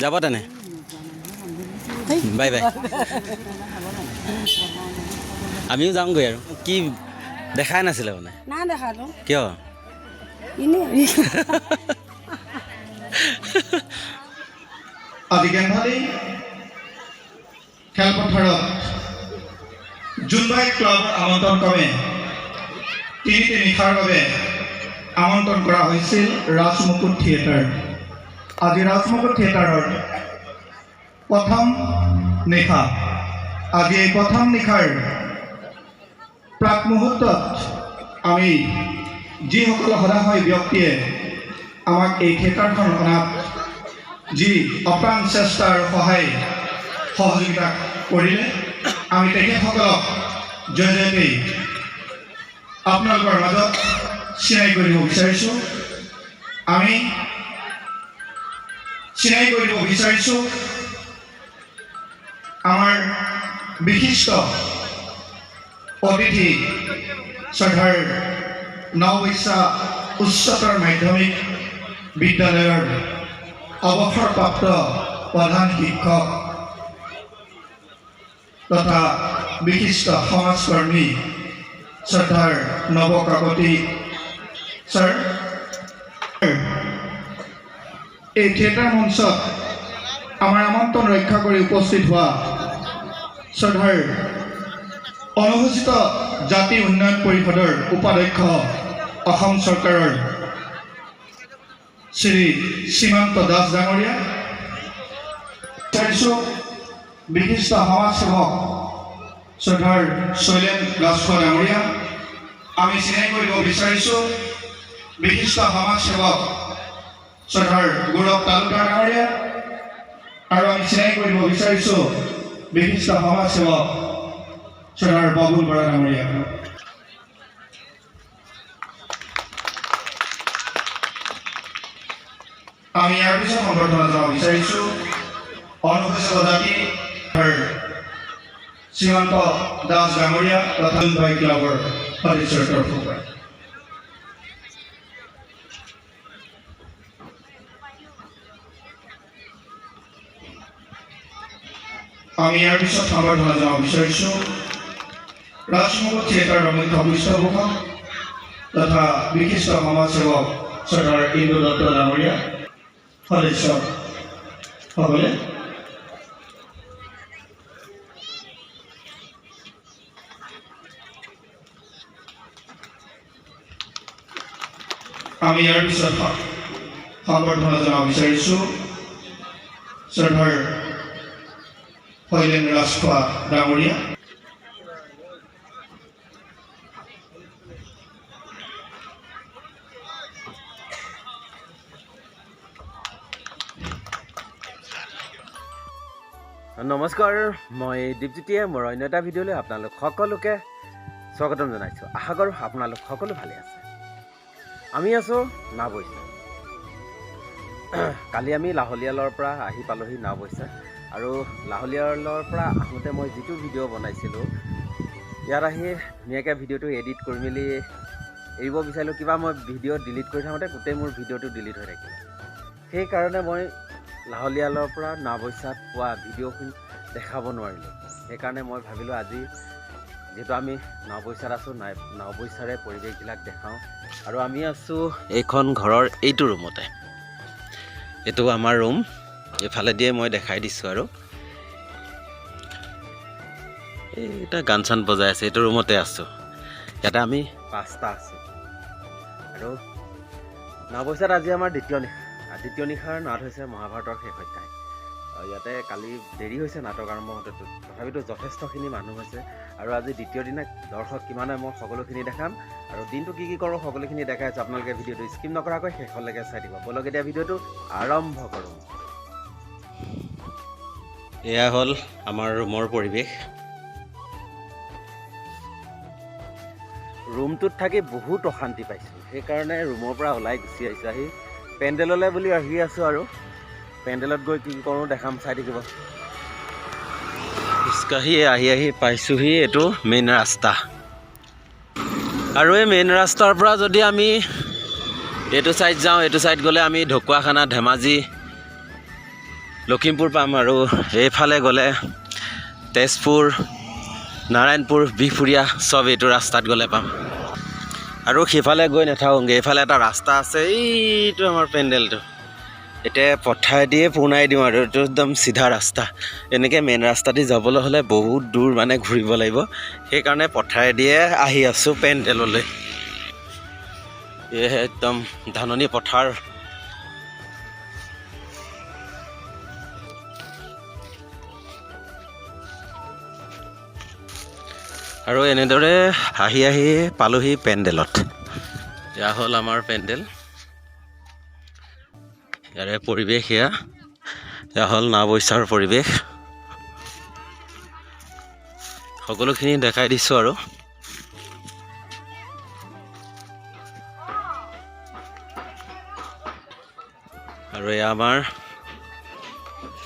যাব তেনে bye bye আমিও যাওঁগৈ আৰু কি দেখাই নাছিলে মানে না দেখালো কিয় আজি গেন্ধালী খেলপথাৰত জোনবাই ক্লাবৰ আমন্ত্ৰণ ক্ৰমে তিনি নিশাৰ বাবে আমন্ত্ৰণ কৰা হৈছিল ৰাজমুকুট থিয়েটাৰ। আজি ৰাজমুকুট থিয়েটাৰৰ প্ৰথম নিশা। আজি এই প্ৰথম নিশাৰ প্ৰাক মুহূৰ্তত আমি যিসকল সদাশয় ব্যক্তিয়ে আমাক এই থিয়েটাৰখন অনাত যি অপ্ৰাণ চেষ্টা আৰু সহায় সহযোগিতা কৰিলে আমি তেখেতসকলক জয়জয়তেই আপোনালোকৰ মাজত চিনাকি কৰিব বিচাৰিছোঁ। আমি চিনাকি কৰিব বিচাৰিছোঁ আমাৰ বিশিষ্ট অতিথি শ্ৰদ্ধাৰ নৱবৈশ্যা উচ্চতৰ মাধ্যমিক বিদ্যালয়ৰ অৱসৰপ্ৰাপ্ত প্ৰধান শিক্ষক তথা বিশিষ্ট সমাজকৰ্মী শ্ৰদ্ধাৰ নৱকাকতি ছাৰ। এই থিয়েটাৰ মঞ্চত আমাৰ আমন্ত্ৰণ ৰক্ষা কৰি উপস্থিত হোৱা শ্ৰদ্ধাৰ অনুসূচিত জাতি উন্নয়ন পৰিষদৰ উপাধ্যক্ষ অসম চৰকাৰৰ শ্ৰী সীমান্ত দাস ডাঙৰীয়া, বিশিষ্ট সমাজসেৱক শ্ৰদ্ধাৰ শৈলেন ৰাজখোৱা ডাঙৰীয়া, আমি চিনাকি কৰিব বিচাৰিছোঁ বিশিষ্ট সমাজসেৱক শ্ৰদ্ধাৰ গৌৰৱ তালুকদাৰ ডাঙৰীয়া, আৰু আমি চিনাকি কৰিব বিচাৰিছোঁ বিশিষ্ট সমাজসেৱক শ্ৰদ্ধাৰ বাবুল বৰা ডাঙৰীয়া। আমি ইয়াৰ পিছত সম্বৰ্ধনা জনাব বিচাৰিছোঁ অনুসূচিত জাতি সীমান্ত দাস ডাঙৰীয়া তথা জোনবাই ক্লাবৰ সদস্যৰ তৰফৰ পৰা। আমি ইয়াৰ পিছত সম্বৰ্ধনা জনাব বিচাৰিছোঁ ৰাজমুকুট থিয়েটাৰৰ মুখ্য পৃষ্ঠপোষক তথা বিশিষ্ট সমাজসেৱক শ্ৰদ্ধাৰ ইন্দু দত্ত ডাঙৰীয়া সদস্যসকলে। আমি ইয়াৰ পিছত সম্বৰ্ধনা জনাব বিচাৰিছোঁ শ্ৰদ্ধাৰ শৈলেন ৰাজখোৱা ডাঙৰীয়া। নমস্কাৰ, মই দীপজ্যোতিয়ে মোৰ অন্য এটা ভিডিঅ'লৈ আপোনালোক সকলোকে স্বাগতম জনাইছোঁ। আশা কৰোঁ আপোনালোক সকলো ভালে আছে। আমি আছোঁ নাওবৈচা। কালি আমি লাহলীয়ালৰ পৰা আহি পালোহি নাওবৈচা, আৰু লাহলীয়ালৰ পৰা আহোঁতে মই যিটো ভিডিঅ' বনাইছিলোঁ ইয়াত আহি ধুনীয়াকৈ ভিডিঅ'টো এডিট কৰি মেলি এৰিব বিচাৰিলোঁ। কিবা মই ভিডিঅ' ডিলিট কৰি থাকোঁতে গোটেই মোৰ ভিডিঅ'টো ডিলিট হৈ থাকিলে। সেইকাৰণে মই লাহলীয়ালৰ পৰা নাওবৈচাত পোৱা ভিডিঅ'খিনি দেখাব নোৱাৰিলোঁ। সেইকাৰণে মই ভাবিলোঁ আজি যিহেতু আমি নাওবৈচাত আছোঁ, নাওবৈচাৰে পৰিৱেশবিলাক দেখাওঁ। আৰু আমি আছোঁ এইখন ঘৰৰ এইটো ৰুমতে। এইটো আমাৰ ৰুম, এইফালে দিয়ে মই দেখাই দিছোঁ। আৰু এইটা গান চান বজাই আছে, এইটো ৰুমতে আছোঁ। ইয়াতে আমি 5টা আছোঁ। আৰু নাওবৈচাত আজি আমাৰ দ্বিতীয় নিশাৰ নাট হৈছে মহাভাৰতৰ শেষ অধ্যায়। ইয়াতে কালি দেৰি হৈছে নাটক আৰম্ভ হওঁতে, তথাপিতো যথেষ্টখিনি মানুহ হৈছে। আৰু আজি দ্বিতীয় দিনা দৰ্শক কিমান হয় মই সকলোখিনি দেখাম, আৰু দিনটো কি কি কৰোঁ সকলোখিনি দেখাই আছোঁ। আপোনালোকে ভিডিঅ'টো স্কিপ নকৰাকৈ শেষলৈকে চাই দিব। ব'লক এতিয়া ভিডিঅ'টো আৰম্ভ কৰোঁ। এয়া হ'ল আমাৰ ৰুমৰ পৰিৱেশ। ৰুমটোত থাকি বহুত অশান্তি পাইছোঁ, সেইকাৰণে ৰুমৰ পৰা ওলাই গুচি আহিছোঁ। আহি পেণ্ডেললৈ বুলি আহি আছোঁ, আৰু পেণ্ডেলত গৈ কি কৰোঁ দেখাম, চাই থাকিব। খোজকাঢ়ি আহি পাইছোঁহি এইটো মেইন ৰাস্তা। আৰু এই মেইন ৰাস্তাৰ পৰা যদি আমি এইটো ছাইড যাওঁ, এইটো ছাইড গ'লে আমি ঢকুৱাখানা, ধেমাজি লখিমপুৰ পাম আৰু এইফালে গ'লে তেজপুৰ নাৰায়ণপুৰ বিহপুৰীয়া চব এইটো ৰাস্তাত গ'লে পাম আৰু সেইফালে গৈ নাথাকোঁগৈ এইফালে এটা ৰাস্তা আছে এইটো আমাৰ পেণ্ডেলটো এতিয়া পথাৰে দিয়ে পোনাই দিওঁ আৰু এইটো একদম চিধা ৰাস্তা এনেকৈ মেইন ৰাস্তা দি যাবলৈ হ'লে বহুত দূৰ মানে ঘূৰিব লাগিব সেইকাৰণে পথাৰে দিয়ে আহি আছোঁ পেণ্ডেললৈ এয়ে একদম ধাননি পথাৰ আৰু এনেদৰে আহি আহি পালোহি পেণ্ডেলত এয়া হ'ল আমাৰ পেণ্ডেল ইয়াৰে পৰিৱেশ এয়া হ'ল নাওবৈচাৰ পৰিৱেশ সকলোখিনি দেখাই দিছোঁ আৰু এয়া আমাৰ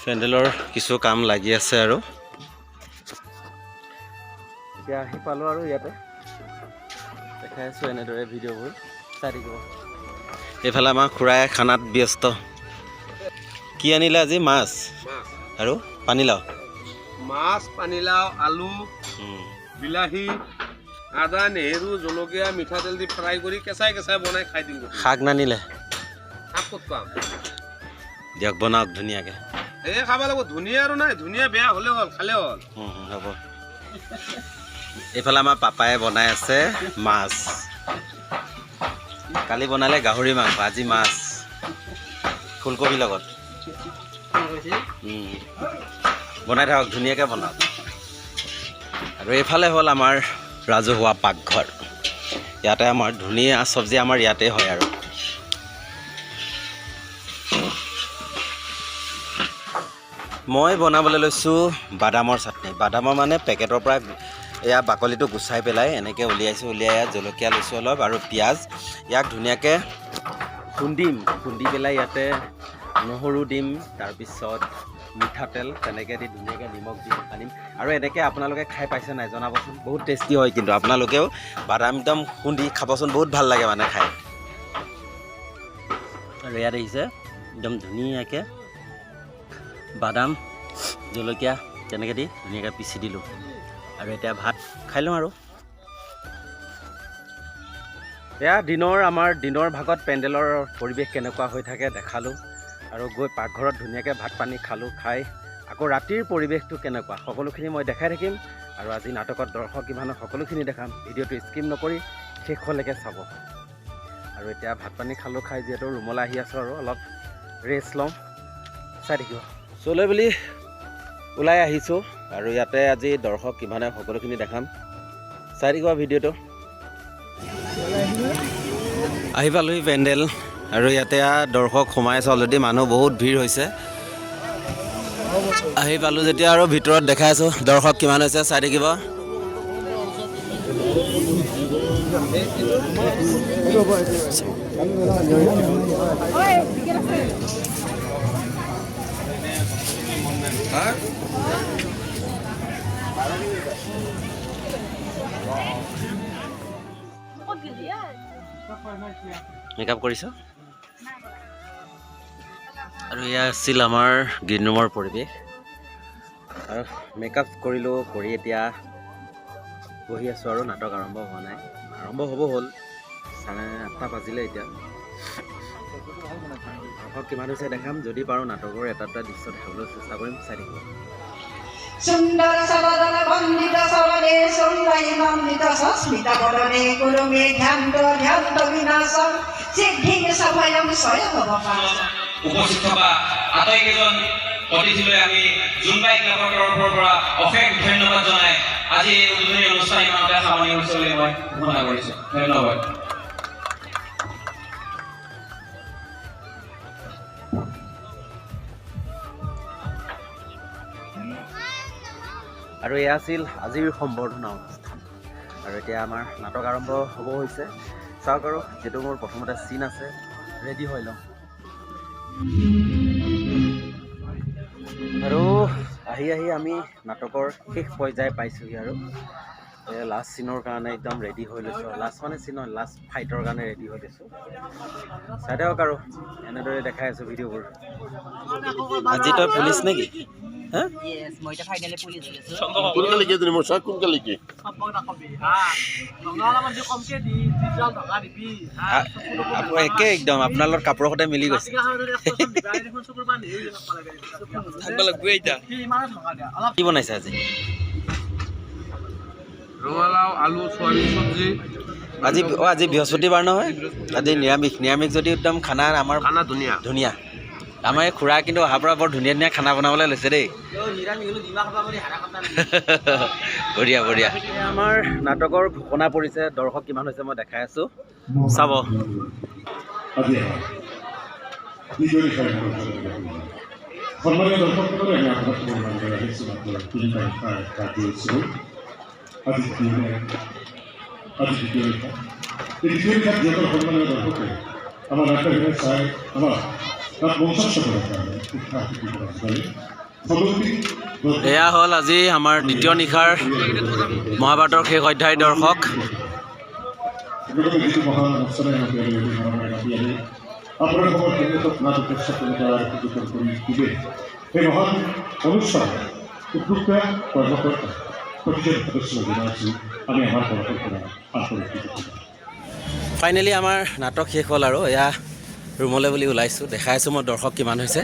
পেণ্ডেলৰ কিছু কাম লাগি আছে আৰু এতিয়া আহি পালোঁ আৰু ইয়াতে দেখাই আছোঁ এনেদৰে ভিডিঅ'বোৰ চাই থাকিব এইফালে আমাৰ খুৰাই খানাত ব্যস্ত কি আনিলে আজি মাছ আৰু পানীলাও মাছ পানীলাও আলু বিলাহী আদা নেহেৰু জলকীয়া মিঠাতেল দি ফ্ৰাই কৰি কেঁচাই কেঁচাই বনাই খাই দিম শাক নানিলে শাক ক'ত পাম দিয়ক বনাওক ধুনীয়াকৈ এই খাব লাগিব ধুনীয়া আৰু নাই ধুনীয়া বেয়া হ'লে হ'ল খালে হ'ল হ'ব এইফালে আমাৰ পাপাই বনাই আছে মাছ কালি বনালে গাহৰি মাংস আজি মাছ ফুলকবিৰ লগত বনাই থাকক ধুনীয়াকৈ বনাওক আৰু এইফালে হ'ল আমাৰ ৰাজহুৱা পাকঘৰ ইয়াতে আমাৰ ধুনীয়া চব্জি আমাৰ ইয়াতে হয় আৰু মই বনাবলৈ লৈছোঁ বাদামৰ চাটনি বাদামৰ মানে পেকেটৰ পৰা এয়া বাকলিটো গুচাই পেলাই এনেকৈ উলিয়াইছোঁ উলিয়াই জলকীয়া লৈছোঁ অলপ আৰু পিঁয়াজ ইয়াক ধুনীয়াকৈ খুন্দি পেলাই ইয়াতে নহৰু দিম তাৰপিছত মিঠাতেল তেনেকৈ দি ধুনীয়াকৈ নিমখ দি আনিম আৰু এনেকৈ আপোনালোকে খাই পাইছে নাই জনাবচোন বহুত টেষ্টি হয় কিন্তু আপোনালোকেও বাদাম একদম খুন্দি খাবচোন বহুত ভাল লাগে মানে খাই আৰু ইয়াত আহিছে একদম ধুনীয়াকৈ বাদাম জলকীয়া তেনেকৈ দি ধুনীয়াকৈ পিচি দিলোঁ আৰু এতিয়া ভাত খাই লওঁ আৰু এয়া আমাৰ দিনৰ ভাগত পেণ্ডেলৰ পৰিৱেশ কেনেকুৱা হৈ থাকে দেখালোঁ আৰু গৈ পাকঘৰত ধুনীয়াকৈ ভাত পানী খালোঁ খাই আকৌ ৰাতিৰ পৰিৱেশটো কেনেকুৱা সকলোখিনি মই দেখাই থাকিম আৰু আজি নাটকত দৰ্শক কিমানৰ সকলোখিনি দেখাম ভিডিঅ'টো স্কিপ নকৰি শেষলৈকে চাব আৰু এতিয়া ভাত পানী খালোঁ খাই যিহেতু ৰুমলৈ আহি আছোঁ আৰু অলপ ৰেষ্ট লওঁ চাই থাকিব চলৈ বুলি ওলাই আহিছোঁ আৰু ইয়াতে আজি দৰ্শক কিমানে সকলোখিনি দেখাম চাই থাকিব ভিডিঅ'টো আহি পালোহি পেণ্ডেল আৰু ইয়াতে দৰ্শক সোমাইছে অলৰেডি মানুহ বহুত ভিৰ হৈছে আহি পালোঁ যেতিয়া আৰু ভিতৰত দেখাই আছোঁ দৰ্শক কিমান হৈছে চাই থাকিব মেকআপ কৰিছ আৰু এয়া আছিল আমাৰ গ্ৰীণ ৰুমৰ পৰিৱেশ আৰু মেকআপ কৰিলোঁ কৰি এতিয়া বহি আছোঁ আৰু নাটক আৰম্ভ হোৱা নাই আৰম্ভ হ'ব হ'ল 8:30 বাজিলে এতিয়া দৰ্শক কিমান হৈছে দেখাম যদি পাৰোঁ নাটকৰ এটা দৃশ্য দেখাবলৈ চেষ্টা কৰিম চাই থাকিব সুন্দর সবদন বন্দিত সবদে সুন্দরী নন্দিত সস্মিত বদনে কুরুমে ধ্যান্ত বিনাশম সিদ্ধিং সভয়ং স্বয়ং অবকাশম উপস্থিত থকা আটাইকেইজন অতিথিলৈ আমি জোনবাই ক্লাবৰ তৰফৰ পৰা অশেষ ধন্যবাদ জনাই আজি এই উদ্বোধনী অনুষ্ঠান ইমানতে সামৰণি হৈছে বুলি মই ঘোষণা কৰিছোঁ ধন্যবাদ আৰু এয়া আছিল আজিৰ সম্বৰ্ধনা অনুষ্ঠান আৰু এতিয়া আমাৰ নাটক আৰম্ভ হ'ব হৈছে চাওক আৰু যিটো মোৰ প্ৰথমতে চিন আছে ৰেডি হৈ লওঁ আৰু আহি আমি নাটকৰ শেষ পৰ্যায় পাইছোঁহি আৰু লাষ্ট চিনৰ কাৰণে একদম ৰেডি হৈ লৈছোঁ লাষ্ট মানে চিন লাষ্ট ফাইটৰ কাৰণে ৰেডি হৈ লৈছোঁ চাই দিয়ক আৰু এনেদৰে দেখাই আছোঁ ভিডিঅ'বোৰ আজি তই পুলিচ নেকি হা কোনকালে কি দিলি মোৰ চাক কোনকালে কি একে একদম আপোনাৰ লগত কাপোৰৰ সৈতে মিলি গৈছে কি বনাইছে আজি ৰঙালাও আলু চয়াবিন চব্জি আজি বৃহস্পতিবাৰ নহয় আজি নিৰামিষ যদি একদম খানা আমাৰ খানা ধুনীয়া ধুনীয়া আমাৰ এই খুৰা কিন্তু অহাৰ পৰা বৰ ধুনীয়া ধুনীয়া খানা বনাবলৈ লৈছে দেই বঢ়িয়া বঢ়িয়া আমাৰ নাটকৰ ঘোষণা পৰিছে দৰ্শক কিমান হৈছে মই দেখাই আছোঁ চাব সন্মানীয় দৰ্শকসকলে আমি আপোনাক সন্মান জনাইছোঁ আপোনাৰ 3 তাৰিখৰ কাৰ্য দিছিলোঁ আজি দ্বিতীয় ৰেখা এই দ্বিতীয় ৰেখাত যিসকল সন্মানীয় দৰ্শকে আমাৰ নাট্যভিনয় চাই আমাৰ তাত মঞ্চস্থ কৰাৰ কাৰণে উৎসাহ এয়া হ'ল আজি আমাৰ দ্বিতীয় নিশাৰ মহাভাৰতৰ শেষ অধ্যায় দৰ্শক যিটো মহান অনুষ্ঠানে আপোনাৰ সময়ত সন্মুখত নাট উপস্থাপন কৰাৰ সুযোগ কৰি দিলে সেই মহান অনুষ্ঠান উদ্যোক্তা কৰ্মকৰ্তা প্ৰতিজন সদস্য জনাইছোঁ আমি আমাৰ তৰফৰ পৰা আন্তৰিক ফাইনেলি আমাৰ নাটক শেষ হ'ল আৰু এয়া ৰুমলৈ বুলি ওলাইছোঁ দেখাই আছোঁ মই দৰ্শক কিমান হৈছে